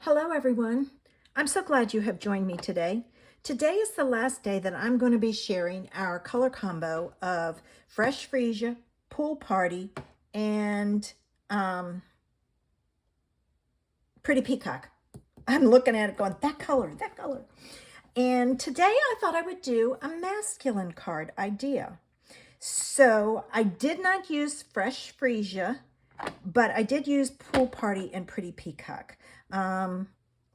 Hello everyone. I'm so glad you have joined me today. Today is the last day that I'm going to be sharing our color combo of Fresh Freesia, Pool Party, and Pretty Peacock. I'm looking at it going, that color, that color. And today I thought I would do a masculine card idea. So I did not use Fresh Freesia, but I did use Pool Party and Pretty Peacock.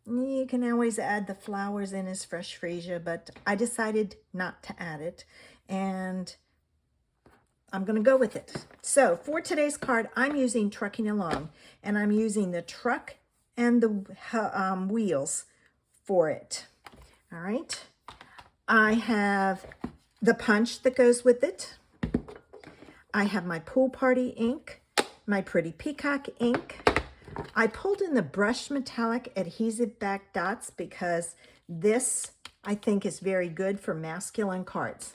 You can always add the flowers in as Fresh Freesia, but I decided not to add it, and I'm going to go with it. So for today's card, I'm using Trucking Along, and I'm using the truck and the wheels for it. All right. I have the punch that goes with it. I have my Pool Party ink, my Pretty Peacock ink. I pulled in the Brush Metallic Adhesive Back Dots because this, I think, is very good for masculine cards.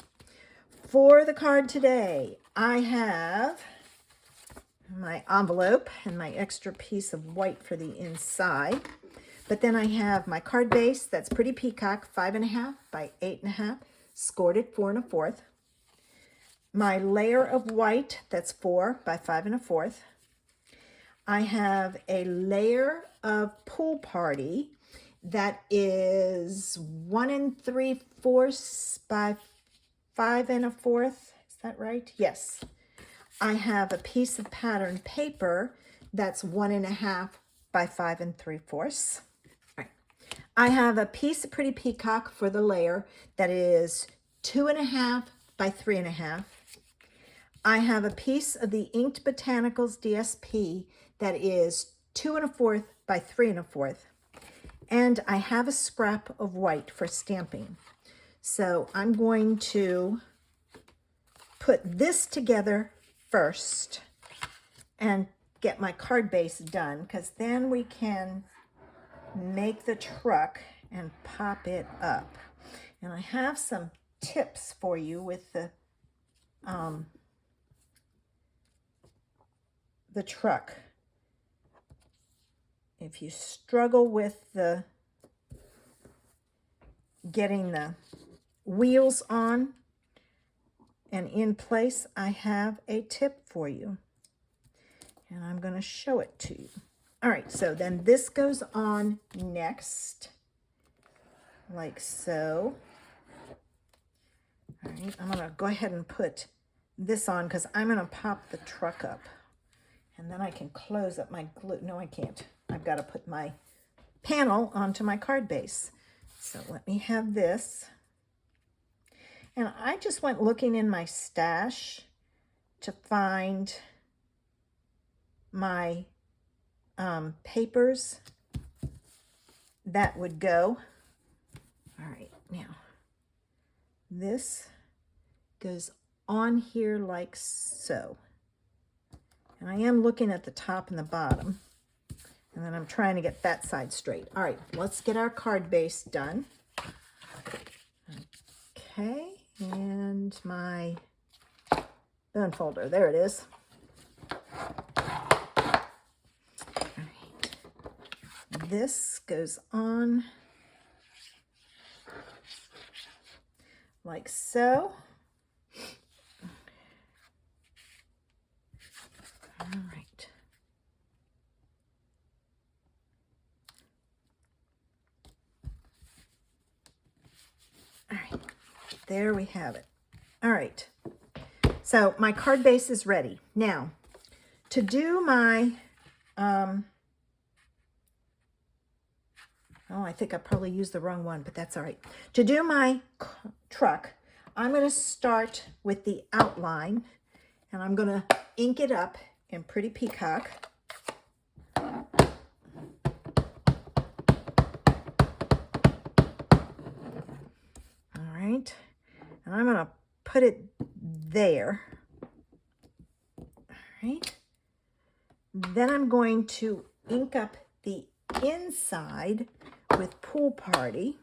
For the card today, I have my envelope and my extra piece of white for the inside. But then I have my card base, that's Pretty Peacock, 5.5 by 8.5, scored at 4 1/4. My layer of white, that's 4 by 5 1/4. I have a layer of Pool Party that is 1 3/4 by 5 1/4. Is that right? Yes. I have a piece of pattern paper that's 1.5 by 5 3/4. Right. I have a piece of Pretty Peacock for the layer that is 2.5 by 3.5. I have a piece of the Inked Botanicals DSP that is 2 1/4 by 3 1/4. And I have a scrap of white for stamping. So I'm going to put this together first and get my card base done, because then we can make the truck and pop it up. And I have some tips for you with the truck. If you struggle with the getting the wheels on and in place, I have a tip for you, and I'm going to show it to you. All right, so then this goes on next, like so. All right, I'm going to go ahead and put this on because I'm going to pop the truck up, and then I can close up my glue. No, I can't. I've got to put my panel onto my card base. So let me have this. And I just went looking in my stash to find my papers that would go. All right, now this goes on here like so. And I am looking at the top and the bottom. And then I'm trying to get that side straight. All right, let's get our card base done. Okay, and my bone folder, there it is. All right, this goes on like so. All right. All right, there we have it. All right, so my card base is ready. Now, to do my, oh, I think I probably used the wrong one, but that's all right. To do my truck, I'm going to start with the outline, and I'm going to ink it up in Pretty Peacock. Right, and I'm going to put it there. All right, then I'm going to ink up the inside with Pool Party.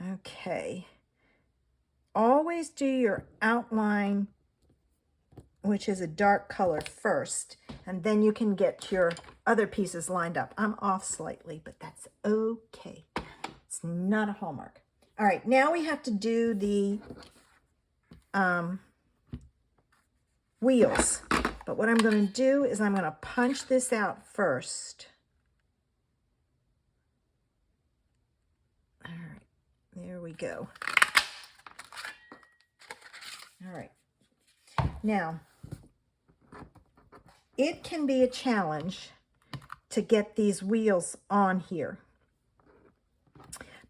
Okay, always do your outline, which is a dark color, first, And then you can get your other pieces lined up. I'm off slightly, but that's okay. It's not a hallmark. All right, now we have to do the wheels. But what I'm going to do is I'm going to punch this out first. All right, there we go. All right. Now, it can be a challenge to get these wheels on here.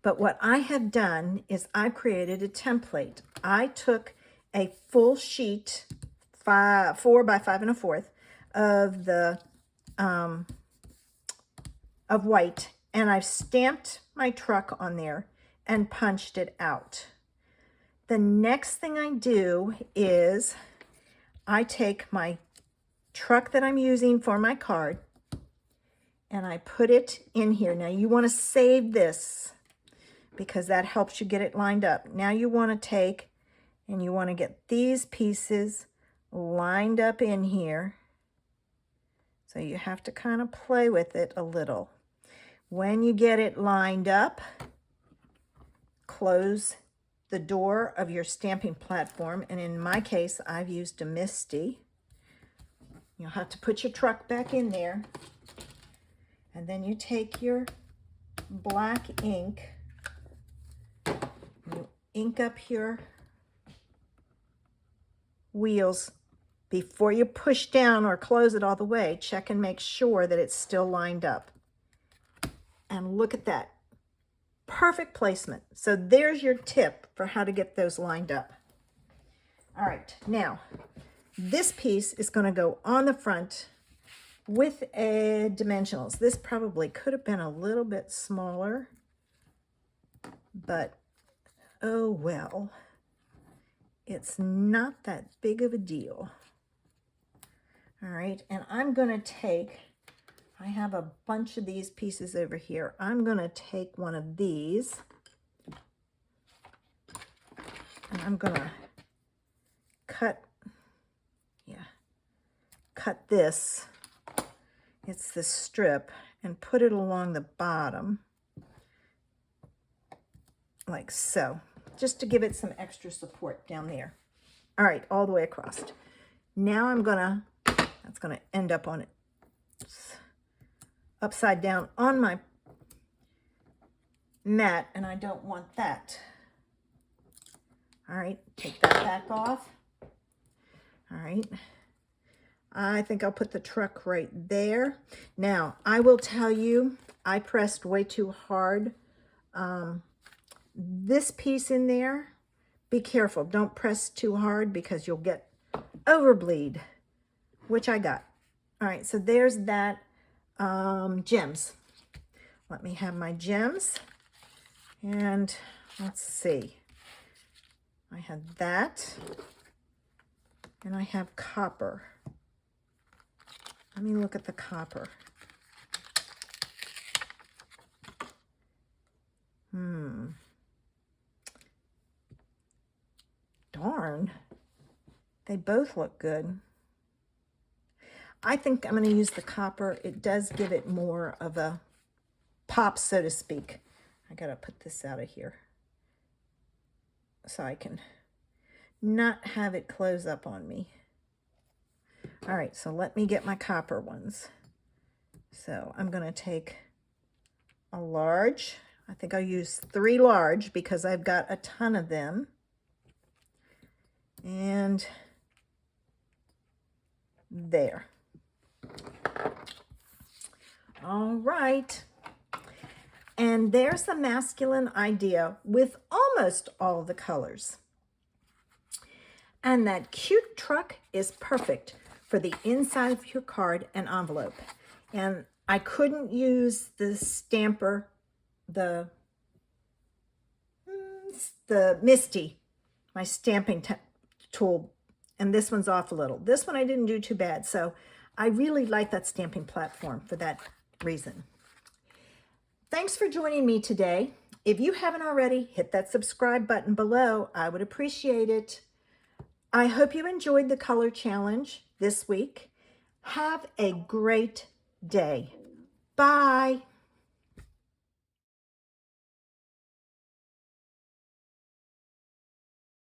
But what I have done is I created a template. I took a full sheet, 4 by 5 1/4 of the of white, and I've stamped my truck on there and punched it out. The next thing I do is I take my truck that I'm using for my card and I put it in here. Now you want to save this because that helps you get it lined up. Now you want to take and you want to get these pieces lined up in here. So you have to kind of play with it a little. When you get it lined up, close the door of your stamping platform. And in my case, I've used a Misty. You'll have to put your truck back in there. And then you take your black ink. You ink up your wheels. Before you push down or close it all the way, check and make sure that it's still lined up. And look at that. Perfect placement. So there's your tip for how to get those lined up. All right, now this piece is going to go on the front with a dimensionals. This probably could have been a little bit smaller, but oh well. It's not that big of a deal. All right, and I'm going to take, I have a bunch of these pieces over here. I'm going to take one of these, and I'm going to cut this. It's this strip, and put it along the bottom, like so, just to give it some extra support down there. All right, all the way across. Now I'm going to, that's going to end up on it upside down on my mat, and I don't want that. All right, take that back off. All right, I think I'll put the truck right there. Now, I will tell you, I pressed way too hard. This piece in there, be careful. Don't press too hard because you'll get overbleed, which I got. All right, so there's that. Gems. Let me have my gems. And let's see. I have that. And I have copper. Let me look at the copper. Darn. They both look good. I think I'm going to use the copper. It does give it more of a pop, so to speak. I got to put this out of here so I can not have it close up on me. All right, so let me get my copper ones. So I'm going to take a large. I think I'll use 3 large because I've got a ton of them. And there. All right. And there's the masculine idea with almost all the colors. And that cute truck is perfect for the inside of your card and envelope. And I couldn't use the stamper, the Misty, my stamping tool, and this one's off a little. This one I didn't do too bad, so I really like that stamping platform for that reason. Thanks for joining me today. If you haven't already, hit that subscribe button below. I would appreciate it. I hope you enjoyed the color challenge this week, Have a great day. Bye.